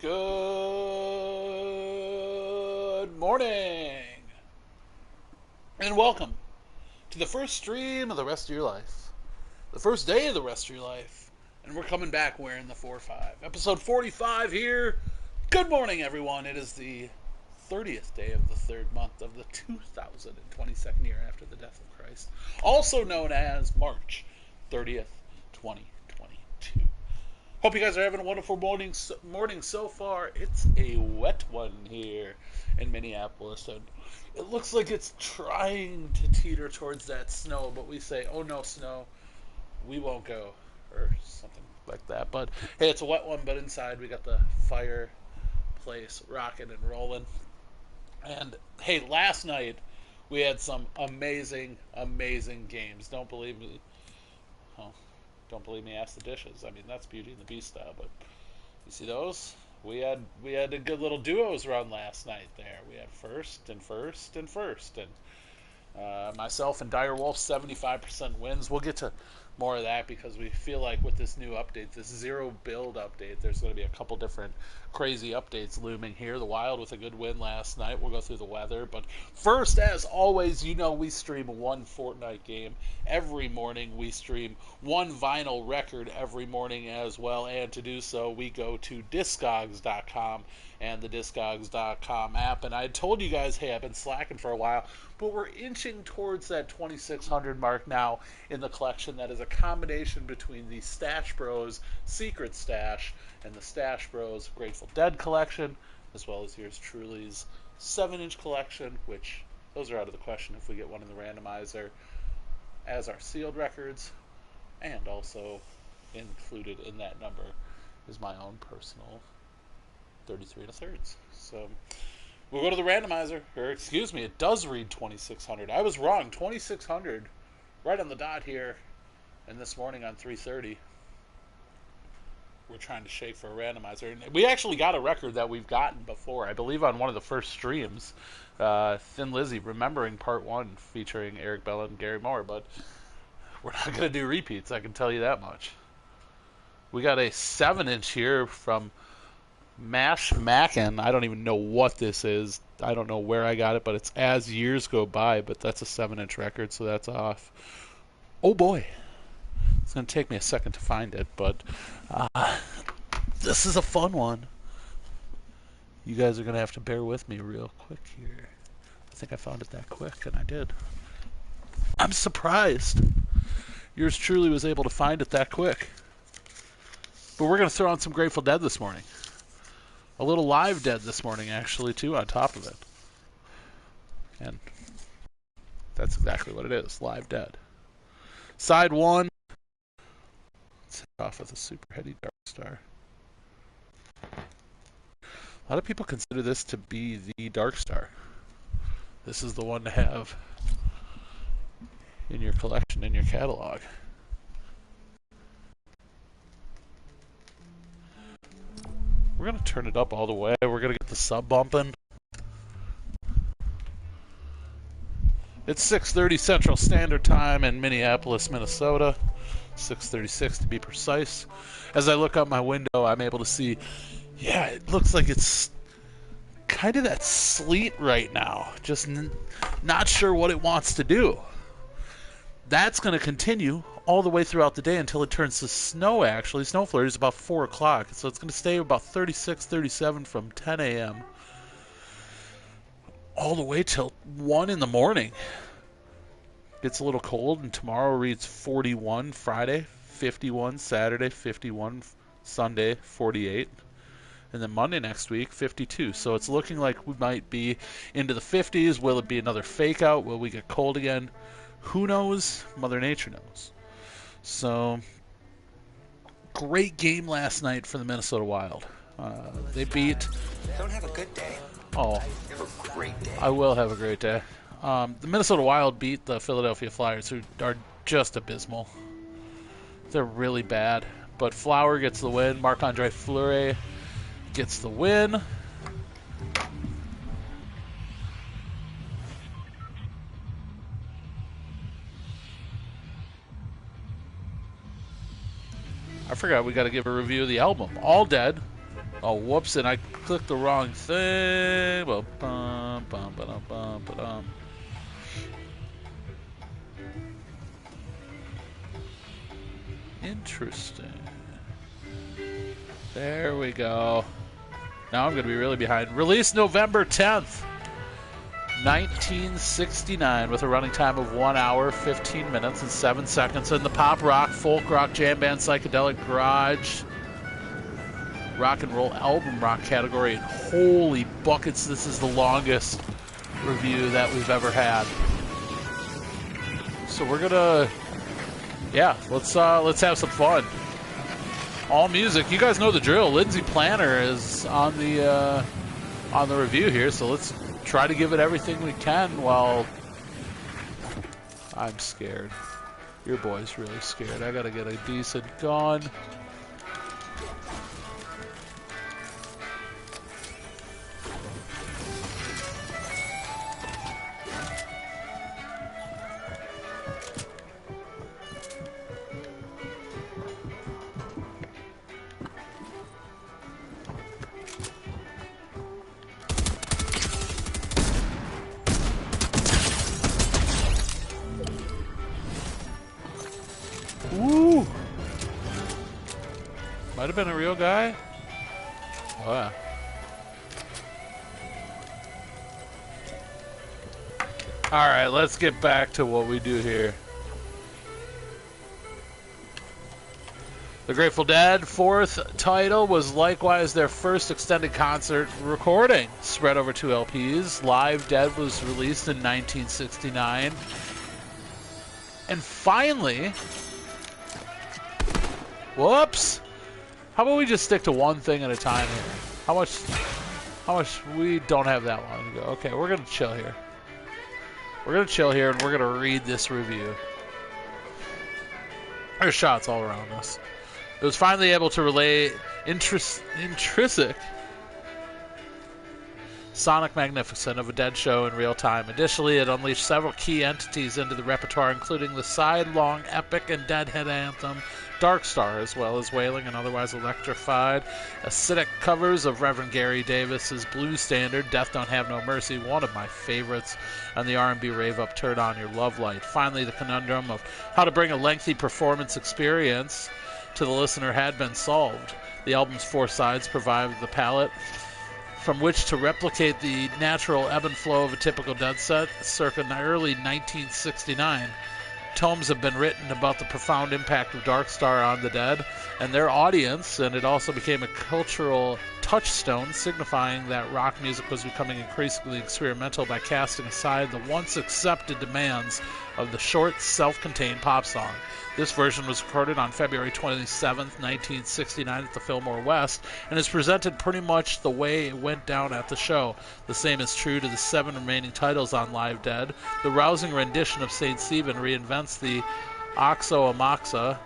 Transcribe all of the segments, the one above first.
Good morning, and welcome to the first stream of the rest of your life, the first day of the rest of your life, and we're coming back wearing the 4-5. Episode 45 here. Good morning, everyone. It is the 30th day of the third month of the 2022nd year after the death of Christ, also known as March 30th, 2022. Hope you guys are having a wonderful morning so far. It's a wet one here in Minneapolis, and it looks like it's trying to teeter towards that snow, but we say, oh no, snow, we won't go, or something like that. But hey, it's a wet one, but inside we got the fireplace rocking and rolling. And hey, last night we had some amazing, amazing games. Don't believe me? Oh, don't believe me? Ask the dishes. I mean, that's Beauty and the Beast style. But you see those? We had a good little duos run last night. There, we had first and first and first, and myself and Direwolf 75% wins. We'll get to more of that because we feel like with this new update, this zero build update, there's going to be a couple different crazy updates looming here. The Wild with a good win last night. We'll go through the weather. But first, as always, you know we stream one Fortnite game every morning. We stream one vinyl record every morning as well. And to do so, we go to Discogs.com and the Discogs.com app. And I told you guys, hey, I've been slacking for a while, but we're inching towards that 2,600 mark now in the collection. That is a combination between the Stash Bros Secret Stash and the Stash Bros Grateful Dead collection, as well as yours truly's 7-inch collection, which those are out of the question if we get one in the randomizer, as our sealed records, and also included in that number is my own personal 33 1/3. So we'll go to the randomizer, or excuse me, it does read 2,600. I was wrong, 2,600, right on the dot here. And this morning on 3:30, we're trying to shake for a randomizer. And we actually got a record that we've gotten before, I believe on one of the first streams, Thin Lizzy, Remembering Part 1, featuring Eric Bella and Gary Moore. But we're not going to do repeats, I can tell you that much. We got a 7-inch here from Mash Mackin. I don't even know what this is. I don't know where I got it, but it's As Years Go By. But that's a 7-inch record, so that's off. Oh boy. It's going to take me a second to find it, but this is a fun one. You guys are going to have to bear with me real quick here. I think I found it that quick, and I did. I'm surprised. Yours truly was able to find it that quick. But we're going to throw on some Grateful Dead this morning. A little live Dead this morning, actually, too, on top of it. And that's exactly what it is, live Dead. Side 1. Let's hit off with a super heady Dark Star. A lot of people consider this to be the Dark Star. This is the one to have in your collection, in your catalog. We're going to turn it up all the way. We're going to get the sub bumping. It's 6:30 Central Standard Time in Minneapolis, Minnesota. 6:36 to be precise. As I look out my window, I'm able to see, yeah, it looks like it's kind of that sleet right now. Just not sure what it wants to do. That's going to continue all the way throughout the day until it turns to snow, actually. Snow flurry is about 4 o'clock, so it's going to stay about 36, 37 from 10 a.m. all the way till 1 in the morning. Gets a little cold, and tomorrow reads 41 Friday, 51 Saturday, 51 Sunday, 48. And then Monday next week, 52. So it's looking like we might be into the 50s. Will it be another fake out? Will we get cold again? Who knows? Mother Nature knows. So, great game last night for the Minnesota Wild. They beat... Don't have a good day. Oh, Have a great day. I will have a great day. The Minnesota Wild beat the Philadelphia Flyers, who are just abysmal. They're really bad. But Flower gets the win. Marc-Andre Fleury gets the win. I forgot we got to give a review of the album. All Dead Oh, whoops, and I clicked the wrong thing. Bum, bum, ba-dum, bum, ba-dum. Interesting. There we go. Now I'm going to be really behind. Released November 10th, 1969, with a running time of 1 hour, 15 minutes, and 7 seconds in the pop rock, folk rock, jam band, psychedelic, garage, rock and roll album rock category. And holy buckets, this is the longest review that we've ever had. So we're gonna, yeah, let's have some fun. All music, you guys know the drill. Lindsay Planner is on the review here, so let's try to give it everything we can. While I'm scared, your boy's really scared. I gotta get a decent gun. Woo! Might have been a real guy. Oh, yeah. Alright, let's get back to what we do here. The Grateful Dead, fourth title, was likewise their first extended concert recording, spread over 2 LPs. Live Dead was released in 1969. And finally... Whoops! How about we just stick to one thing at a time here? How much, we don't have that long to go. Okay, we're gonna chill here. We're gonna chill here and we're gonna read this review. There's shots all around us. It was finally able to relay intrinsic sonic magnificence of a Dead show in real time. Additionally, it unleashed several key entities into the repertoire, including the side-long epic and Deadhead anthem, Dark Star, as well as wailing and otherwise electrified, acidic covers of Reverend Gary Davis's blues standard, Death Don't Have No Mercy, one of my favorites, and the R&B rave-up Turn On Your Love Light. Finally, the conundrum of how to bring a lengthy performance experience to the listener had been solved. The album's 4 sides provide the palette from which to replicate the natural ebb and flow of a typical Dead set circa early 1969. Tomes have been written about the profound impact of Dark Star on the Dead and their audience, and it also became a cultural touchstone, signifying that rock music was becoming increasingly experimental by casting aside the once accepted demands of the short, self-contained pop song. This version was recorded on February 27th, 1969 at the Fillmore West, and is presented pretty much the way it went down at the show. The same is true to the 7 remaining titles on Live Dead. The rousing rendition of St. Stephen reinvents the Oxo Moxoa,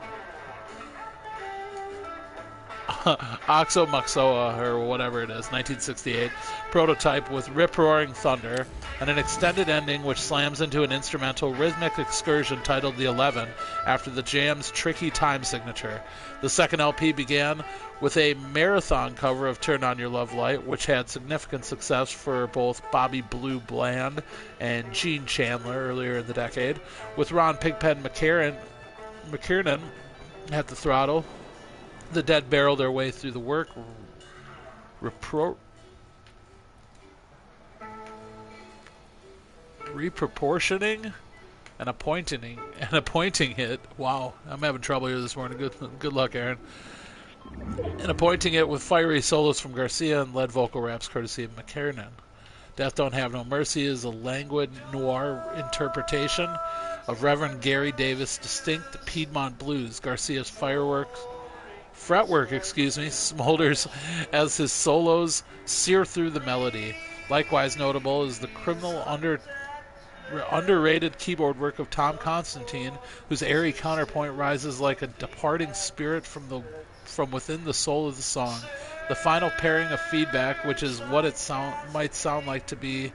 or whatever it is, 1968, prototype with rip-roaring thunder, and an extended ending which slams into an instrumental rhythmic excursion titled The 11, after the jam's tricky time signature. The second LP began with a marathon cover of Turn On Your Love Light, which had significant success for both Bobby Blue Bland and Gene Chandler earlier in the decade, with Ron Pigpen McKiernan at the throttle. The Dead barrel their way through the work, reproportioning and appointing it. Wow, I'm having trouble here this morning. Good luck, Aaron. And appointing it with fiery solos from Garcia and lead vocal raps courtesy of McKiernan. Death Don't Have No Mercy is a languid noir interpretation of Reverend Gary Davis' distinct Piedmont blues. Garcia's fretwork, smolders as his solos sear through the melody. Likewise notable is the criminal underrated keyboard work of Tom Constantine, whose airy counterpoint rises like a departing spirit from within the soul of the song. The final pairing of feedback, which is what it might sound like to be,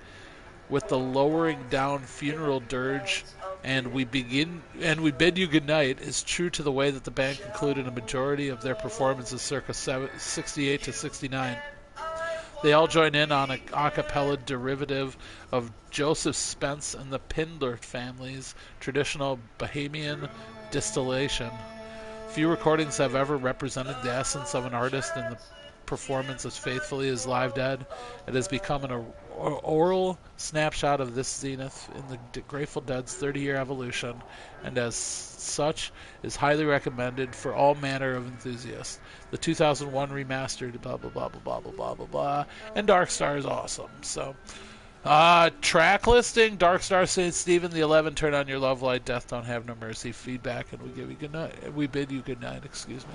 with the lowering down funeral dirge and we bid you goodnight is true to the way that the band concluded a majority of their performances circa 68 to 69. They all join in on a cappella derivative of Joseph Spence and the Pindler family's traditional Bohemian distillation. Few recordings have ever represented the essence of an artist in the performance as faithfully as Live Dead. It has become an oral snapshot of this zenith in the Grateful Dead's 30-year evolution, and as such is highly recommended for all manner of enthusiasts. The 2001 remastered blah blah blah blah blah blah blah blah blah, and Dark Star is awesome. So, track listing: Dark Star, Saint Stephen, the 11, Turn on Your Love Light, Death Don't Have No Mercy, Feedback, and we give you good night. We bid you good night. Excuse me.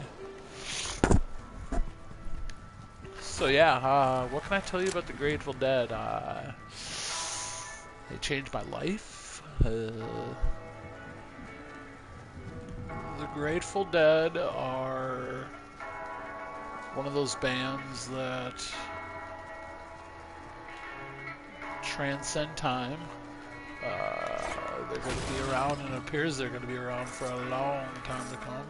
So yeah, what can I tell you about the Grateful Dead? They changed my life. The Grateful Dead are one of those bands that transcend time. They're going to be around, and it appears they're going to be around for a long time to come.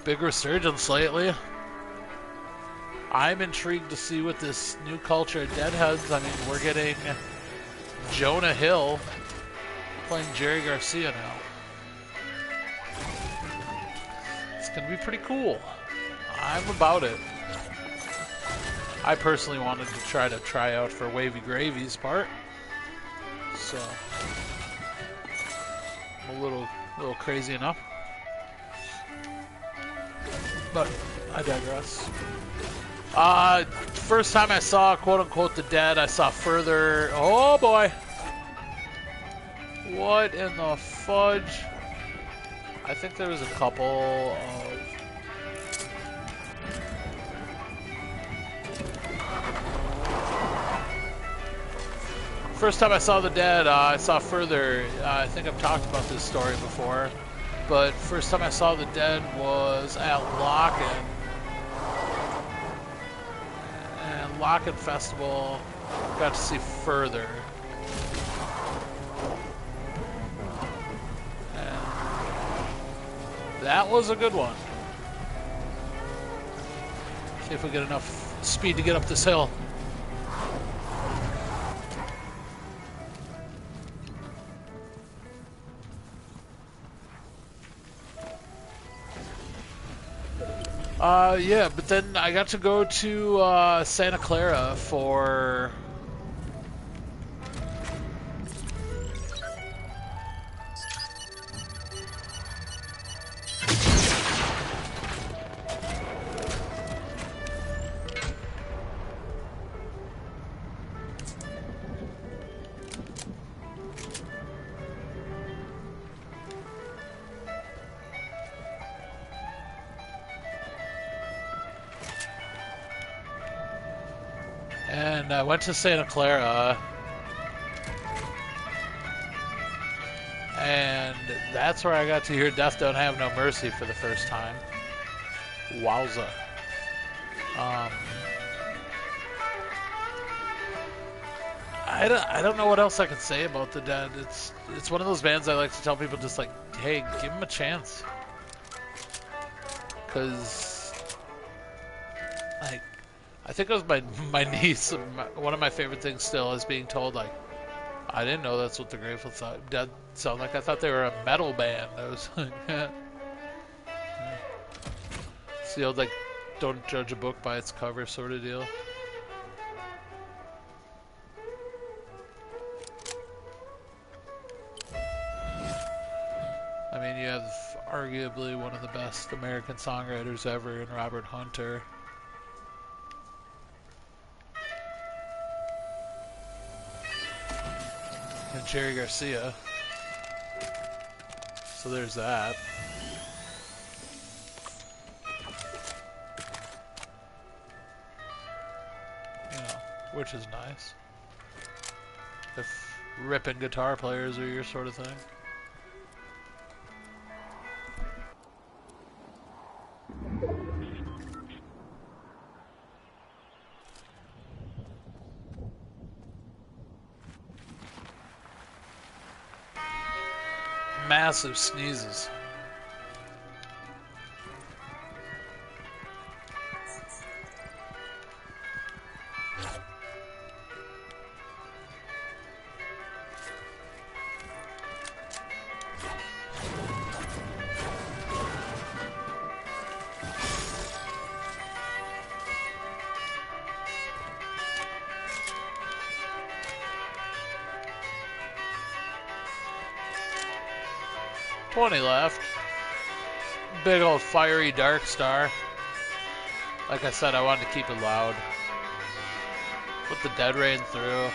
Big resurgence lately. I'm intrigued to see what this new culture of Deadheads. I mean, we're getting Jonah Hill playing Jerry Garcia now. It's going to be pretty cool. I'm about it. I personally wanted to try out for Wavy Gravy's part, so I'm a little crazy enough. But I digress. First time I saw quote unquote the Dead, I saw Further. Oh boy! What in the fudge? I think there was a couple of. First time I saw the Dead, I saw Further. I think I've talked about this story before, but first time I saw the Dead was at Locken. And Locken Festival, got to see Further. And that was a good one. See if we get enough speed to get up this hill. Yeah, but then I got to go to Santa Clara for I went to Santa Clara, and that's where I got to hear Death Don't Have No Mercy for the first time. Wowza. I don't know what else I can say about the Dead. It's one of those bands I like to tell people, just like, hey, give them a chance. Because, like, I think it was my niece. One of my favorite things still is being told, like, I didn't know that's what the Grateful Dead sound like. I thought they were a metal band. I was like, it's the old, like, don't judge a book by its cover sort of deal. I mean, you have arguably one of the best American songwriters ever in Robert Hunter. And Jerry Garcia. So there's that. You know, which is nice. If ripping guitar players are your sort of thing. massive sneezes. $20 left. Big old fiery dark star. Like I said, I wanted to keep it loud. Put the dead rain through.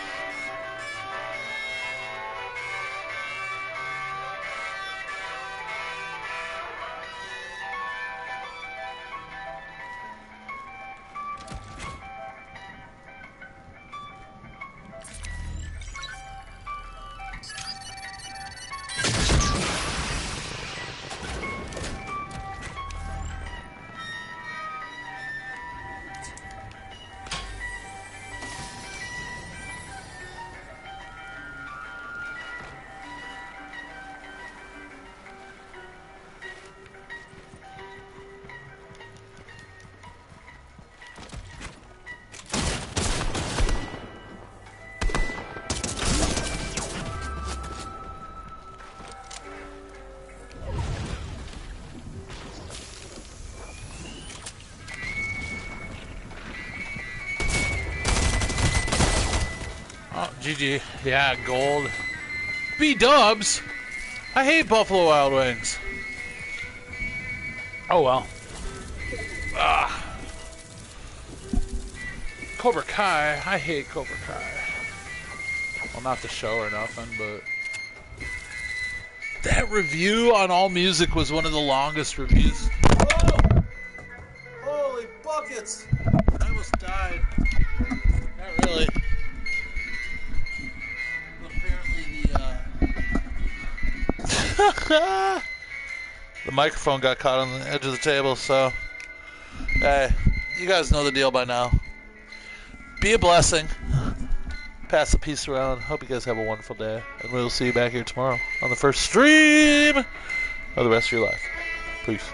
Oh, GG. Yeah, gold. B-dubs! I hate Buffalo Wild Wings. Oh well. Ah. Cobra Kai. I hate Cobra Kai. Well, not the show or nothing, but... That review on AllMusic was one of the longest reviews. Oh! Holy buckets! I almost died. Not really. The microphone got caught on the edge of the table, so hey, you guys know the deal by now. Be a blessing. Pass the peace around. Hope you guys have a wonderful day, and we'll see you back here tomorrow on the first stream of the rest of your life. Peace.